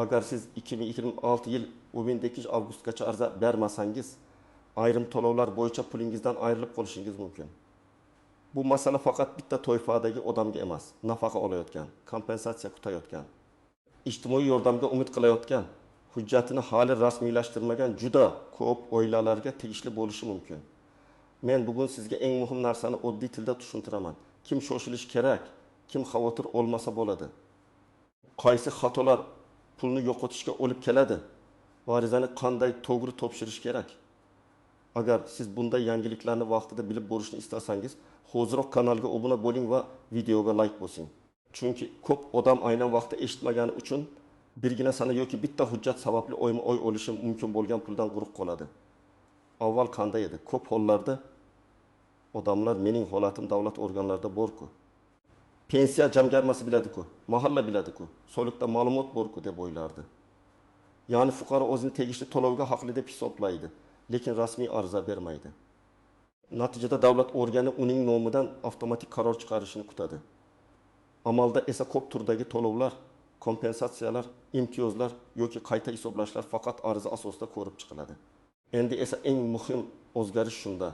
Agar siz 2026 yil 18 avgustgacha ariza bermasangiz, ayrim to'lovlar bo'yicha pulingizdan ayrilib qolishingiz mumkin. Bu masala faqat bitta toifadagi odamga emas, nafaqa olayotgan, kompensatsiya kutayotgan, ijtimoiy yordamga umid qilayotgan, hujjatini hali rasmiylashtirmagan juda ko'p oilalarga tegishli bo'lishi mumkin. Men bugun sizga eng muhim narsani oddiy tilda tushuntiraman. Kim shoshilish kerak, kim xavotir olmasa bo'ladi. Qaysi xatolar pulni yo'qotishga olib keladi? Arizani qanday to'g'ri topshirish kerak? Agar siz bunday yangiliklarni vaqtida bilib bo'lishni istasangiz, hozirroq kanalga obuna bo'ling va videoga like bosing. Chunki ko'p odam aynan vaqtda eshitmagani uchun birgina sana yoki bitta hujjat sababli oyma-oy olishi mumkin bo'lgan puldan quruq qoladi. Avval qanday edi? Ko'p hollarda odamlar mening holatim davlat organlarida bor-ku. Pensiya jamg'armasi biladi-ku, mahalla biladi-ku, soliqda ma'lumot bor-ku deb o'ylardi. Ya'ni fuqaro o'zini tegishli to'lovga haqli deb hisoblaydi, lekin rasmiy ariza bermaydi. Natijada davlat organi uning nomidan avtomatik qaror chiqarishini kutadi. Amalda esa ko'p turdagi to'lovlar, kompensatsiyalar, imtiyozlar yoki qayta hisoblashlar faqat ariza asosida ko'rib chiqiladi. Endi esa eng muhim o'zgarish shunda.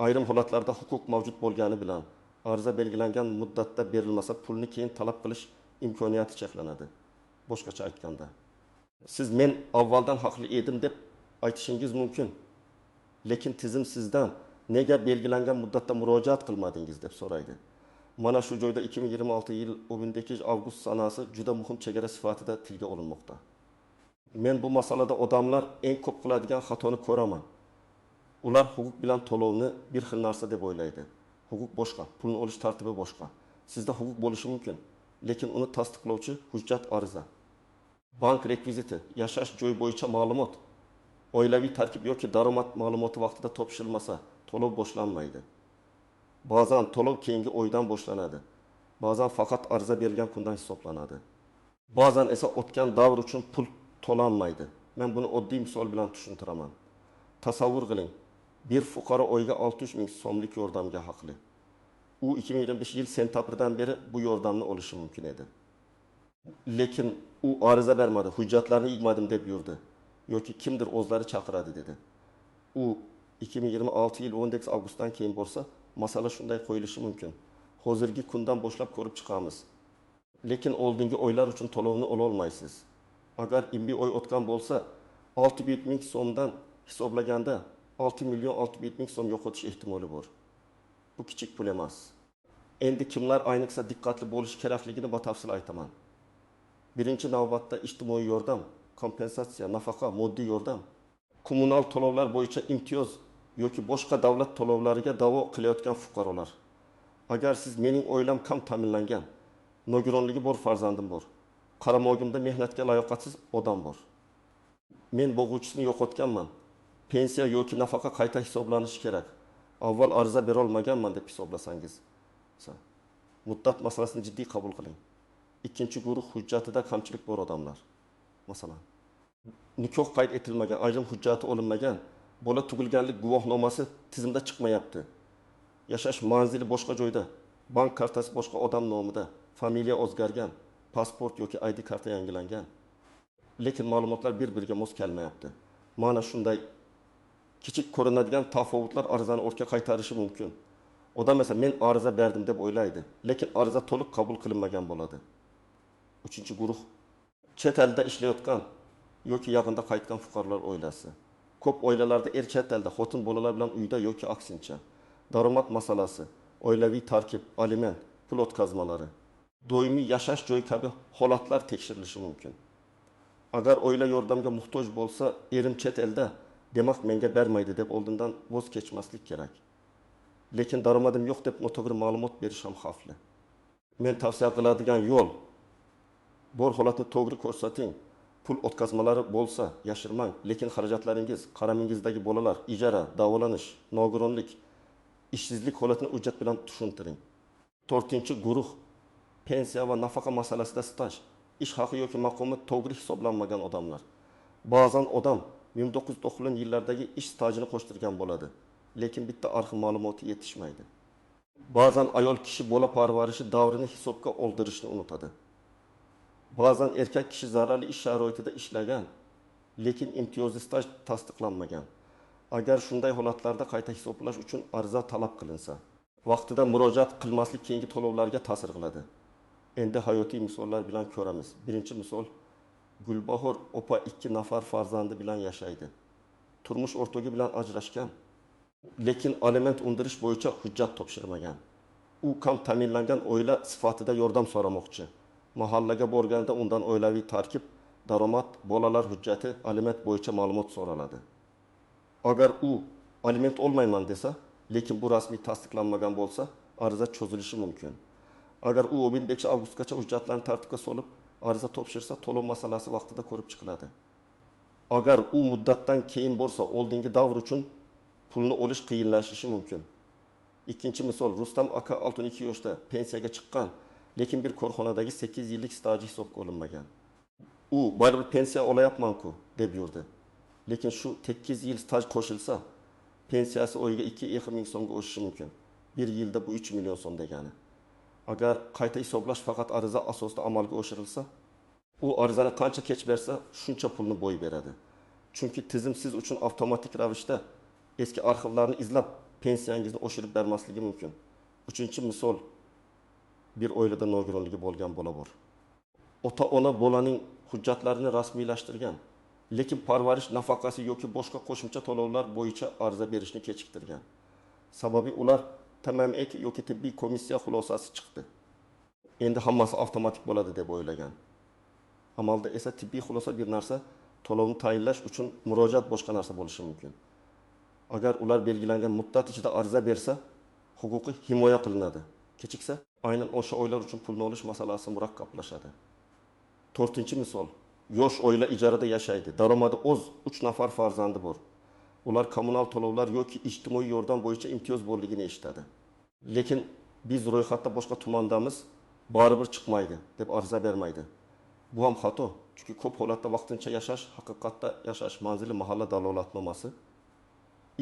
Ayrim holatlarda huquq mavjud bo'lgani bilan ariza belgilangan muddatda berilmasa pulni keyin talab qilish imkoniyati cheklanadi. Boshqacha aytganda, siz men avvaldan haqli edim deb aytishingiz mumkin. Lekin tizim sizdan nega belgilangan muddatda murojaat qilmadingiz deb so'raydi. Mana shu joyda 2026 yil 18 avgust sanasi juda muhim chegara sifatida tilga olinmoqda. Men bu masalada odamlar eng ko'p qiladigan xatoni ko'raman. Ular huquq bilan to'lovni bir xil narsa deb o'ylaydi. Huquq boshqa, pulni olish tartibi boshqa. Sizda huquq bo'lishi mumkin, lekin uni tasdiqlovchi hujjat ariza. Bank rekviziti, yashash joyi bo'yicha ma'lumot, oilaviy tarkib yoki daromad ma'lumoti vaqtida topshirilmasa, to'lov boshlanmaydi. Ba'zan to'lov keyingi oydan boshlanadi. Ba'zan faqat ariza berilgan kundan hisoblanadi. Ba'zan esa o'tgan davr uchun pul to'lanmaydi. Men buni oddiy misol bilan tushuntiraman. Tasavvur qiling, bir fuqaro oyga 600 ming so'mlik yordamga haqli. U 2025 yil sentabrdan beri bu yordamni olishi mumkin edi. Lekin u ariza bermadi, hujjatlarni yig'madim deb yurdi. Yoki kimdir o'zlari chaqiradi dedi. U 2026 yil 18 avgustdan keyin bo'lsa, masala shunday qo'yilishi mumkin. Hozirgi kundan boshlab ko'rib chiqamiz. Lekin oldingi oylar uchun to'lovni ola olmaysiz. Agar 20 oy o'tgan bo'lsa, 600 ming so'mdan hisoblaganda 6 million 600 ming so'm yo'qotish ehtimoli bor. Bu kichik pul emas. Endi kimlar ayniqsa diqqatli bo'lish kerakligini batafsil aytaman. Birinchi navbatda ijtimoiy yordam, kompensatsiya, nafaqa, moddiy yordam, kommunal to'lovlar bo'yicha imtiyoz yoki boshqa davlat to'lovlariga da'vo qilayotgan fuqarolar. Agar siz mening oilam kam ta'minlangan, nogironligi bor farzandim bor, qaramog'imda mehnatga layoqatsiz odam bor. Men bo'g'uvchisini yo'qotganman. Pensiya yoki nafaqa qayta hisoblanishi kerak. Avval ariza bera olmaganman deb hisoblasangiz, muddat masalasini jiddiy qabul qiling. Ikkinchi guruh hujjatida kamchilik bor odamlar. Masalan, nikoh qayd etilmagan, ayrim hujjati olinmagan, bola tug'ilganlik guvohnomasi tizimda chiqmayapti. Yashash manzili boshqa joyda, bank kartasi boshqa odam nomida, familiya o'zgargan, pasport yoki ID karta yangilangan. Lekin ma'lumotlar bir-biriga mos kelmayapti. Mana shunday kichik ko'rinadigan tafovutlar arizani ortga qaytarishi mumkin. Odam esa men ariza berdim deb o'ylaydi, lekin ariza to'liq qabul qilinmagan bo'ladi. Uchinchi guruh chet elda ishlayotgan yoki yaqinda qaytgan fuqarolar oilasi. Ko'p oilalarda chet elda, xotin bolalar bilan uyda yoki aksincha. Daromad masalasi, oilaviy tarkib, aliment, pul o'tkazmalari, doimiy yashash joyi kabi holatlar tekshirilishi mumkin. Agar oila yordamga muhtoj bo'lsa, erim chet elda, demak menga bermaydi deb oldindan voz kechmaslik kerak. Lekin daromadim yo'q deb noto'g'ri ma'lumot berish ham xavfli. Men tavsiya qiladigan yo'l, bor holatni to'g'ri ko'rsating. Pul o'tkazmalari bo'lsa, yashirmang, lekin xarajatlaringiz, qaramingizdagi bolalar, ijara, davolanish, nogironlik, ishsizlik holatini hujjat bilan tushuntiring. 4-guruh pensiya va nafaqa masalasida staj, ish haqi yoki maqomi to'g'ri hisoblanmagan odamlar. Ba'zan odam 1990 yillardagi ish stajini qo'shtirgan bo'ladi, lekin bitta arxiv ma'lumoti yetishmaydi. Ba'zan ayol kishi bola parvarishi davrini hisobga oldirishni unutadi. Bazen erkek kişi zararlı iş sharoitida ishlagan, lekin imtiyozli staj tasdiqlanmagan. Agar shunday holatlarda qayta hisoblash uchun ariza talab qilinsa, vaqtida murojaat qilmaslik keyingi to'lovlarga ta'sir qiladi. Endi hayotiy misollar bilan ko'ramiz. Birinchi misol, Gulbahor opa 2 nafar farzandi bilan yashaydi. Turmush o'rtog'i bilan ajrashgan, lekin aliment undirish bo'yicha hujjat topshirmagan. U kam ta'minlangan oila sifatida yordam so'ramoqchi. Mahallaga borganda undan oilaviy tarkib, daromad, bolalar hujjati, aliment bo'yicha ma'lumot so'raladi. Agar u aliment olmayman desa, lekin bu rasmiy tasdiqlanmagan bo'lsa, ariza cho'zilishi mumkin. Agar u 15-avgustgacha hujjatlarni tartibga solib, ariza topshirsa, to'lov masalasi vaqtida ko'rib chiqiladi. Agar u muddatdan keyin bo'lsa, oldingi davr uchun pulni olish qiyinlashishi mumkin. Ikkinchi misol, Rustam aka 62 yoshda pensiyaga chiqqan, lekin bir korxonadagi 8 yillik staji hisobga olinmagan. U baribir pensiya olayapman-ku deb yurdi. Lekin shu 8 yil staj qo'shilsa, pensiyasi oyiga 2 ming so'mga o'sishi mumkin. Bir yilda bu 3 million so'm degani. Agar qayta hisoblash faqat ariza asosida amalga oshirilsa, u arizani qancha kech bersa, shuncha pulni bo'y beradi. Chunki tizim siz uchun avtomatik ravishda eski arxivlarni izlab pensiyangizni oshirib bermasligi mumkin. Uchinchi misol, bir oilada nogironligi bo'lgan bola bor. Ota-ona bolaning hujjatlarini rasmiylashtirgan, lekin parvarish nafaqasi yoki boshqa qo'shimcha to'lovlar bo'yicha ariza berishni kechiktirgan. Sababi ular tamomiy yoki tibbiy komissiya xulosasi chiqdi. Endi hammasi avtomatik bo'ladi deb o'ylagan. Amalda esa tibbiy xulosa bir narsa, to'lovni tayinlash uchun murojaat boshqa narsa bo'lishi mumkin. Agar ular belgilangan muddat ichida ariza bersa, huquqi himoya qilinadi. Kechiksa, aynan o'sha oilalar uchun pulni olish masalasi murakkablashadi. To'rtinchi misol, yosh oila ijarada yashaydi. Daromadi o'z 3 nafar farzandi bor. Ular kommunal to'lovlar yoki ijtimoiy yordam bo'yicha imtiyoz borligini eshitadi. Lekin biz ro'yxatda boshqa tumandamiz, baribir chiqmaydi deb ariza bermaydi. Bu ham xato, chunki ko'p holatda vaqtincha yashash, haqiqatda yashash manzili mahalla dalolatnomasi,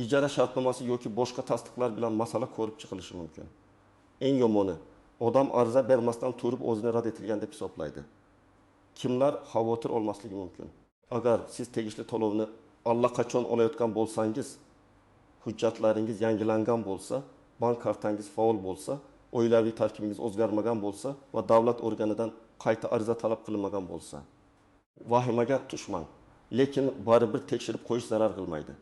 ijara shartnomasi yoki boshqa tasdiqlar bilan masala ko'rib chiqilishi mumkin. Eng yomoni, odam ariza bermasdan turib o'zini rad etilgan deb hisoblaydi. Kimlar xavotir olmasligi mumkin? Agar siz tegishli to'lovni allaqachon olayotgan bo'lsangiz, hujjatlaringiz yangilangan bo'lsa, bank kartangiz faol bo'lsa, oilaviy tarkibingiz o'zgarmagan bo'lsa va davlat organidan qayta ariza talab qilinmagan bo'lsa, vahimaga tushmang. Lekin baribir tekshirib qo'yish zarar qilmaydi.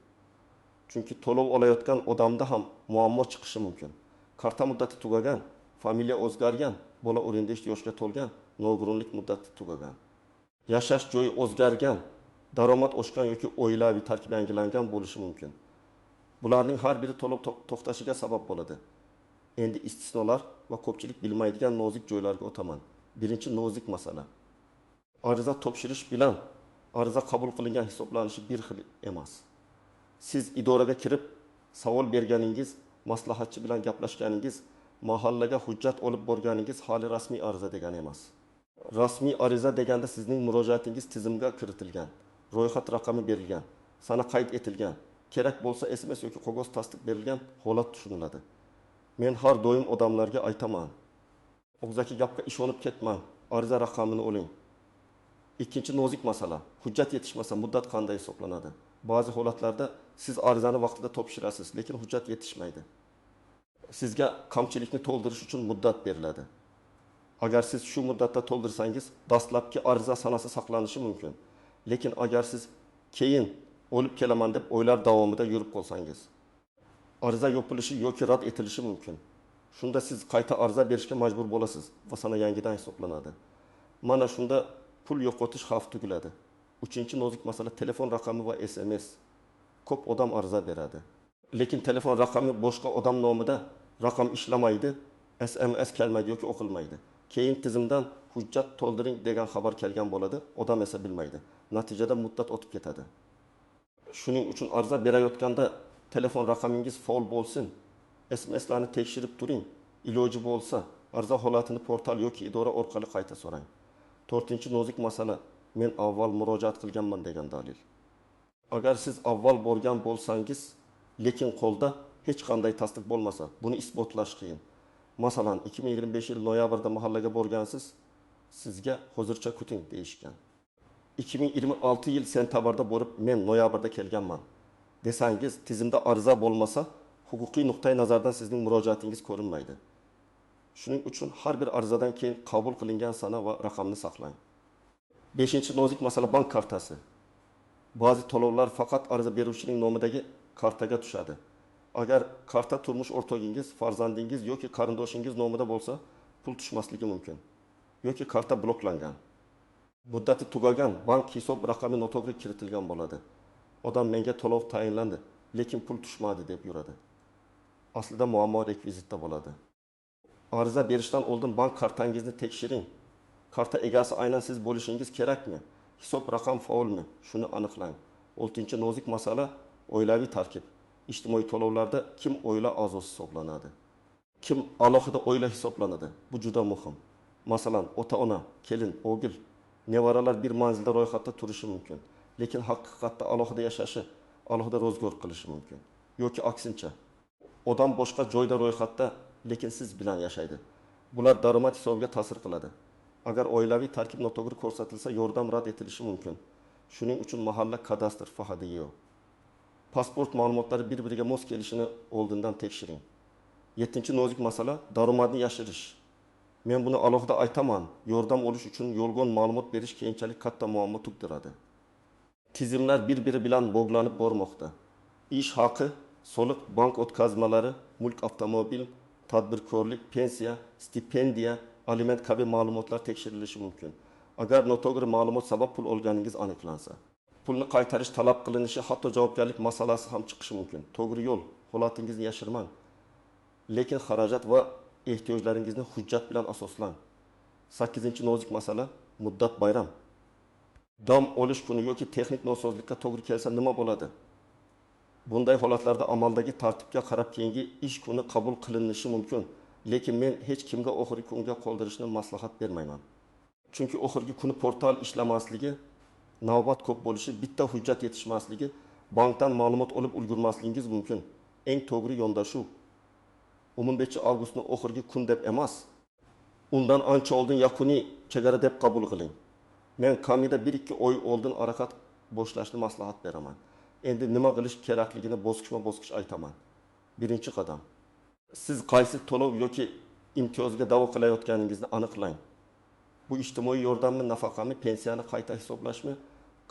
Chunki to'lov olayotgan odamda ham muammo chiqishi mumkin. Karta muddati tugagan, familiya o'zgargan, bola 15 yoshga to'lgan, nogironlik muddati tugagan. Yashash joyi o'zgargan, daromad oshgan yoki oilaviy tarkib yangilangan bo'lishi mumkin. Bularning har biri to'lov to'xtashiga sabab bo'ladi. Endi istisnolar va ko'pchilik bilmaydigan nozik joylarga o'taman. Birinchi nozik masala. Ariza topshirish bilan ariza qabul qilingan hisoblanishi bir xil emas. Siz idoraga kirib savol berganingiz, maslahatchi bilan gaplashganingiz, mahallaga hujjat olib borganingiz hali rasmiy ariza degani emas. Rasmiy ariza deganda sizning murojaatingiz tizimga kiritilgan, ro'yxat raqami berilgan, sana qayd etilgan, kerak bo'lsa SMS yoki qog'oz tasdiq berilgan holat tushuniladi. Men har doim odamlarga aytaman. Og'zaki gapga ishonib ketmang, ariza raqamini oling. Ikkinchi nozik masala, hujjat yetishmasa muddat qanday hisoblanadi? Ba'zi holatlarda siz arizani vaqtida topshirasiz, lekin hujjat yetishmaydi. Sizga kamchilikni to'ldirish uchun muddat beriladi. Agar siz shu muddatda to'ldirsangiz, dastlabki ariza sanasi saqlanishi mumkin. Lekin agar siz keyin olib kelaman deb o'ylar davomida yurib qolsangiz, ariza yopilishi yoki rad etilishi mumkin. Shunda siz qayta ariza berishga majbur bo'lasiz va sana yangidan hisoblanadi. Mana shunda pul yo'qotish xavfi tugiladi. Uchinchi nozik masala telefon raqami va SMS. Ko'p odam ariza beradi. Lekin telefon raqami boshqa odam nomida raqam ishlamaydi, SMS kelmaydi yoki o'qilmaydi. Keyin tizimdan hujjat to'ldiring degan xabar kelgan bo'ladi, odam esa bilmaydi. Natijada muddat o'tib ketadi. Shuning uchun ariza berayotganda telefon raqamingiz faol bo'lsin. SMSlarni tekshirib turing. Iloji bo'lsa, ariza holatini portal yoki idora orqali qayta so'rang. To'rtinchi nozik masala, men avval murojaat qilganman degan dalil. Agar siz avval borgan bo'lsangiz, lekin qo'lda hech qanday tasdiq bo'lmasa, buni isbotlash qiyin. Masalan, 2025 yil noyabrda mahallaga borgansiz, sizga hozircha kuting deyishgan. 2026 yil sentabrda bo'lib, men noyabrda kelganman desangiz, tizimda ariza bo'lmasa, huquqiy nuqtai nazardan sizning murojaatingiz ko'rinmaydi. Shuning uchun har bir arizadan keyin qabul qilingan sana va raqamni saqlang. 5-nozik masala bank kartasi. Ba'zi to'lovlar faqat ariza beruvchining nomidagi kartaga tushadi. Agar karta turmush o'rtog'ingiz, farzandingiz yoki qarindoshingiz nomida bo'lsa, pul tushmasligi mumkin. Yoki karta bloklangan. Muddati tugagan bank hisob raqami noto'g'ri kiritilgan bo'ladi. Odam menga to'lov tayinlandi, lekin pul tushmadi deb yuradi. Aslida muammo rekvizitda bo'ladi. Ariza berishdan oldin bank kartangizni tekshiring. Karta egasi aynan siz bo'lishingiz kerakmi? Hisob raqam faolmi? Shuni aniqlang. 6-nozik masala oilaviy tarkib. Ijtimoiy to'lovlarda kim oila a'zosi hisoblanadi? Kim alohida oila hisoblanadi? Bu juda muhim. Masalan, ota-ona, kelin, o'g'il, nevaralar bir manzilda ro'yxatda turishi mumkin, lekin haqiqatda alohida yashashi, alohida ro'zg'or qilishi mumkin. Yoki aksincha, odam boshqa joyda ro'yxatda, lekin siz bilan yashaydi. Bular daromad hisobiga ta'sir qiladi. Agar oilaviy tarkib noto'g'ri ko'rsatilsa, yordam rad etilishi mumkin. Shuning uchun mahalla kadastr FHDYO. Pasport ma'lumotlari bir-biriga mos kelishini oldindan tekshiring. 7-nozik masala daromadni yashirish. Men buni alohida aytaman. Yordam olish uchun yolg'on ma'lumot berish keyinchalik katta muammo tug'diradi. Tizimlar bir-biri bilan bog'lanib bormoqda. Ish haqi, soliq, bank o'tkazmalari, mulk, avtomobil, tadbirkorlik, pensiya, stipendiya, aliment kabi ma'lumotlar tekshirilishi mumkin. Agar noto'g'ri ma'lumot sabab pul olganingiz aniqlansa, pulni qaytarish talab qilinishi, hatto javobgarlik masalasi ham chiqishi mumkin. To'g'ri yo'l, holatingizni yashirmang. Lekin xarajat va ehtiyojlaringizni hujjat bilan asoslang. 8-nozik masala muddat bayram. Dam olish kuni yoki texnik nosozlikka to'g'ri kelsa nima bo'ladi? Bunday holatlarda amaldagi tartibga qarab keyingi ish kuni qabul qilinishi mumkin. Lekin men hech kimga oxirgi kunga qoldirishni maslahat bermayman. Chunki oxirgi kuni portal ishlamasligi, navbat ko'p bo'lishi, bitta hujjat yetishmasligi, bankdan ma'lumot olib ulgurmasligingiz mumkin. Eng to'g'ri yondashuv 15-avgustni oxirgi kun deb emas, undan ancha oldin yakuniy chegara deb qabul qiling. Men kamida 1-2 oy oldin harakat boshlashni maslahat beraman. Endi nima qilish kerakligini bosqichma-bosqich aytaman. 1-qadam. Siz qaysi to'lov yoki imtiyozga da'vo qilayotganingizni aniqlang. Bu ijtimoiy yordammi, nafaqami, pensiyani qayta hisoblashmi,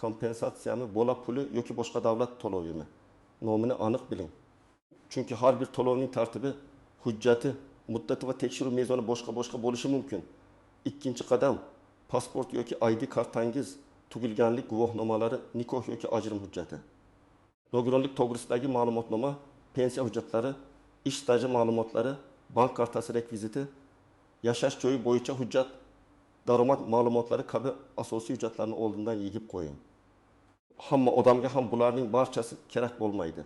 kompensatsiyami, bola puli yoki boshqa davlat to'lovimi? Nomini aniq biling. Chunki har bir to'lovning tartibi, hujjati, muddati va tekshiruv mezoni boshqa bo'lishi mumkin. 2-qadam, pasport yoki ID kartangiz, tug'ilganlik guvohnomalari, nikoh yoki ajrim hujjati. Nogironlik to'g'risidagi ma'lumotnoma, pensiya hujjatlari, ish staji ma'lumotlari, bank kartasi rekviziti, yashash joyi bo'yicha hujjat, daromad ma'lumotlari kabi asosiy hujjatlarni oldindan yig'ib qo'ying. Hamma odamga ham bularning barchasi kerak bo'lmaydi.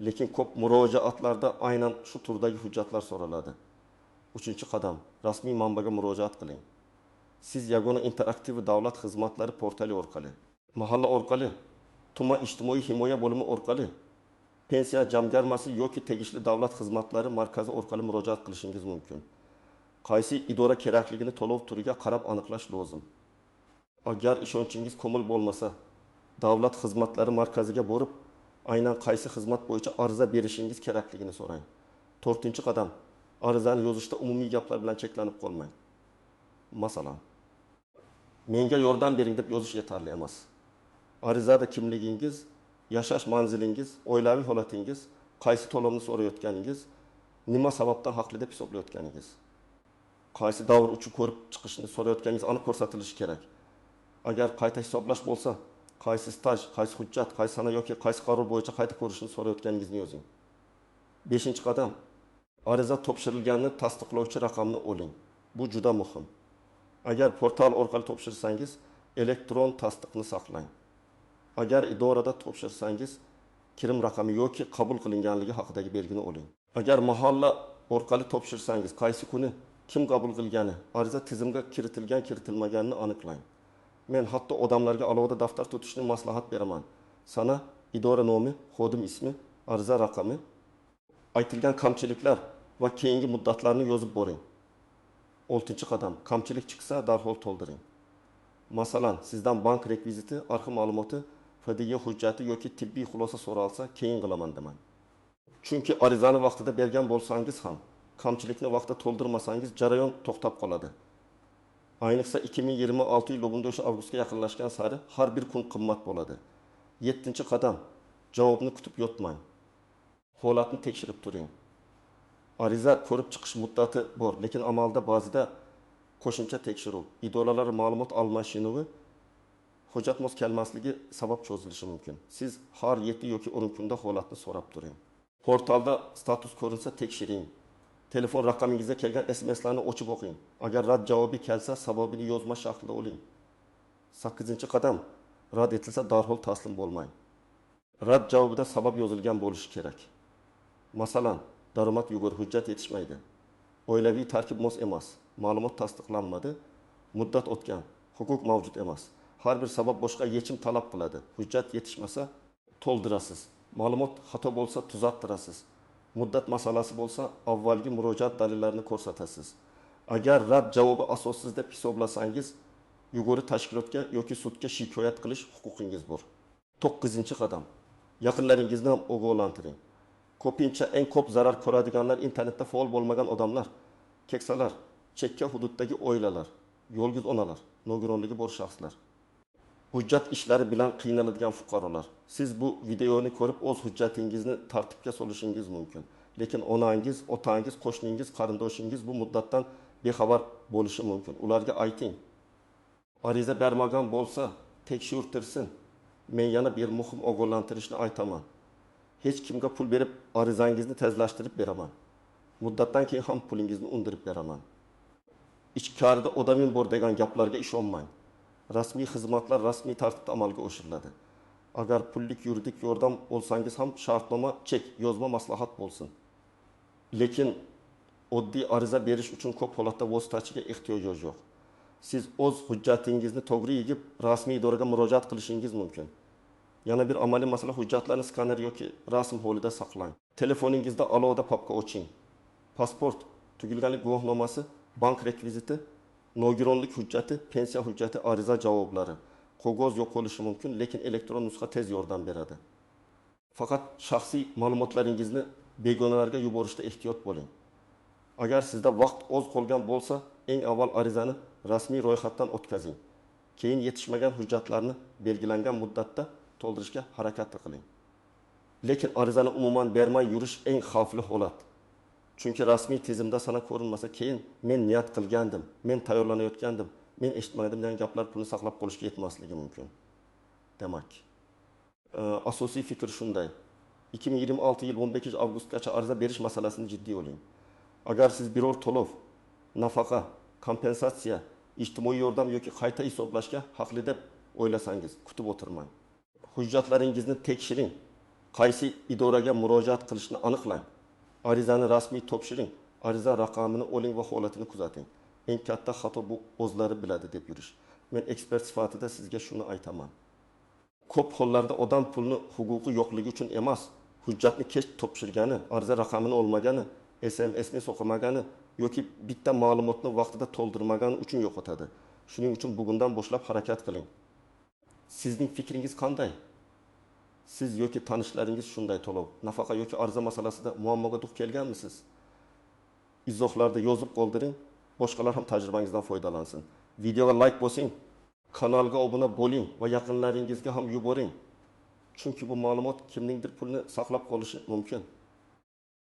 Lekin ko'p murojaatlarda aynan shu turdagi hujjatlar so'raladi. 3-qadam, rasmiy manbaga murojaat qiling. Siz yagona interaktiv davlat xizmatlari portali orqali, mahalla orqali, tuman ijtimoiy himoya bo'limi orqali, pensiya jamg'armasi yoki tegishli davlat xizmatlari markazi orqali murojaat qilishingiz mumkin. Qaysi idora kerakligini to'lov turiga qarab aniqlash lozim. Agar ishonchingiz komil bo'lmasa, davlat xizmatlari markaziga borib, aynan qaysi xizmat bo'yicha ariza berishingiz kerakligini so'rang. 4-qadam, arizani yozishda umumiy gaplar bilan cheklanib qolmang. Masalan, menga yordam bering deb yozish yetarli emas. Arizada kimligingiz, yashash manzilingiz, oilaviy holatingiz, qaysi to'lovni so'rayotganingiz, nima sababdan haqli deb hisoblayotganingiz, qaysi davr uchun ko'rib chiqishni so'rayotganingiz aniq ko'rsatilishi kerak. Agar qayta hisoblash bo'lsa, qaysi staj, qaysi hujjat, qaysi sana yoki qaysi qaror bo'yicha qayta ko'rishni so'rayotganingizni yozing. 5-qadam, ariza topshirilganini tasdiqlovchi raqamni oling. Bu juda muhim. Agar portal orqali topshirsangiz, elektron tasdiqni saqlang. Agar idorada topshirsangiz, kirim raqami yoki qabul qilinganligi haqidagi belgini oling. Agar mahalla orqali topshirsangiz, qaysi kuni kim qabul qilgani, ariza tizimga kiritilmaganini aniqlang. Men hatto odamlarga alohida daftar tutishni maslahat beraman. Sana, idora nomi, xodim ismi, ariza raqami, aytilgan kamchiliklar va keyingi muddatlarni yozib boring. 6. qadam, kamchilik chiqsa darhol to'ldiring. Masalan, sizdan bank rekviziti, arxiv ma'lumoti, fidya hujjati yoki tibbiy xulosa so'ralsa, keyin qilaman demang. Chunki arizani vaqtida bergan bo'lsangiz ham, kamchilikni vaqtida to'ldirmasangiz jarayon to'xtab qoladi. Ayniqsa 2026 yil 9 avgustga yaqinlashgan sari har bir kun qimmat bo'ladi. 7. qadam, javobni kutib yotmang. Holatni tekshirib turing. Ariza ko'rib chiqish muddati bor, lekin amalda ba'zida qo'shimcha tekshiruv, idoralar ma'lumot almashinuvi, hujjat mos kelmasligi sabab cho'zilishi mumkin. Siz har 7 yoki 10 kunda holatni so'rab turing. Portalda status ko'rinsa tekshiring. Telefon raqamingizga kelgan SMS'larni o'chib o'qing. Agar rad javobi kelsa, sababini yozma shaklida oling. 8. qadam, rad etilsa darhol taslim bo'lmang. Rad javobida sabab yozilgan bo'lishi kerak. Masalan, daromad yugur, hujjat yetishmaydi. Oilaviy tarkib mos emas, ma'lumot tasdiqlanmadi, muddat o'tgan, huquq mavjud emas. Har bir sabab boshqa yechim talab qiladi. Hujjat yetishmasa to'ldirasiz. Ma'lumot xato bo'lsa tuzattirasiz. Muddat masalasi bo'lsa avvalgi murojaat dalillarini ko'rsatasiz. Agar rad javobi asossiz deb hisoblasangiz, yuguri tashkilotga yoki sudga shikoyat qilish huquqingiz bor. 9. qadam, yaqinlaringizni ham ogohlantiring. Ko'pincha eng ko'p zarar ko'radiganlar internetda faol bo'lmagan odamlar, keksalar, chekka hududdagi oilalar, yo'lg'iz onalar, nogironligi bor shaxslar, hujjat ishlari bilan qiynaladigan fuqarolar. Siz bu videoni ko'rib o'z hujjatingizni tartibga solishingiz mumkin. Lekin onangiz, otangiz, qo'shningiz, qarindoshingiz bu muddatdan bexabar bo'lishi mumkin. Ularga ayting. Ariza bermagan bo'lsa, tekshirtirsin. Men yana bir muhim ogohlantirishni aytaman. Hech kimga pul berib arizangizni tezlashtirib beraman. Muddatdan keyin ham pulingizni undirib beraman. Ichkarida odamim bor degan gaplarga ishonmang. Rasmiy xizmatlar rasmiy tartibda amalga oshiriladi. Agar pullik yuridik yordam olsangiz ham shartnoma, chek, yozma maslahat bo'lsin. Lekin oddiy ariza berish uchun ko'p holatda vositachiga ehtiyoj yo'q. Siz o'z hujjatingizni to'g'ri yigib, rasmiy idoraga murojaat qilishingiz mumkin. Yana bir amaliy masala, hujjatlarni skaner yoki rasm holida saqlang. Telefoningizda alohida papka oching. Pasport, tugilganlik guvohnomasi, bank rekviziti, nogironlik hujjati, pensiya hujjati, ariza javoblari. Qog'oz yo'q bo'lishi mumkin, lekin elektron nusxa tez yordam beradi. Faqat shaxsiy ma'lumotlaringizni begonalarga yuborishda ehtiyot bo'ling. Agar sizda vaqt oz qolgan bo'lsa, eng avval arizani rasmiy ro'yxatdan o'tkazing. Keyin yetishmagan hujjatlarni belgilangan muddatda to'ldirishga harakat qiling. Lekin arizani umuman bermay yurish eng xavfli holat. Chunki rasmiy tizimda sana ko'rinmasa, keyin men niyat qilgandim, men tayyorlanayotgandim, men eshitmadim degan gaplar pulni saqlab qolishga yetmasligi mumkin. Demak, asosiy fikr shunday. 2026 yil 15 avgustgacha ariza berish masalasini jiddiy oling. Agar siz biror to'lov, nafaqa, kompensatsiya, ijtimoiy yordam yoki qayta hisoblashga haqli deb o'ylasangiz, kutib o'tirmang. Hujjatlaringizni tekshiring. Qaysi idoraga murojaat qilishni aniqlang. Arizani rasmiy topshiring. Ariza raqamini oling va holatini kuzating. Eng katta xato bu o'zlari biladi deb yurish. Men ekspert sifatida sizga shuni aytaman. Ko'p hollarda odam pulni huquqi yo'qligi uchun emas, hujjatni kech topshirgani, ariza raqamini olmagani, SMS'ni so'qimagani yoki bitta ma'lumotni vaqtida to'ldirmagani uchun yo'qotadi. Shuning uchun bugundan boshlab harakat qiling. Sizning fikringiz qanday? Siz yoki tanishlaringiz shunday to'lov, nafaqa yoki ariza masalasida muammoga duch kelganmisiz? Izohlarda yozib qoldiring, boshqalar ham tajribangizdan foydalansin. Videoga like bosing, kanalga obuna bo'ling va yaqinlaringizga ham yuboring. Chunki bu ma'lumot kimningdir pulini saqlab qolishi mumkin.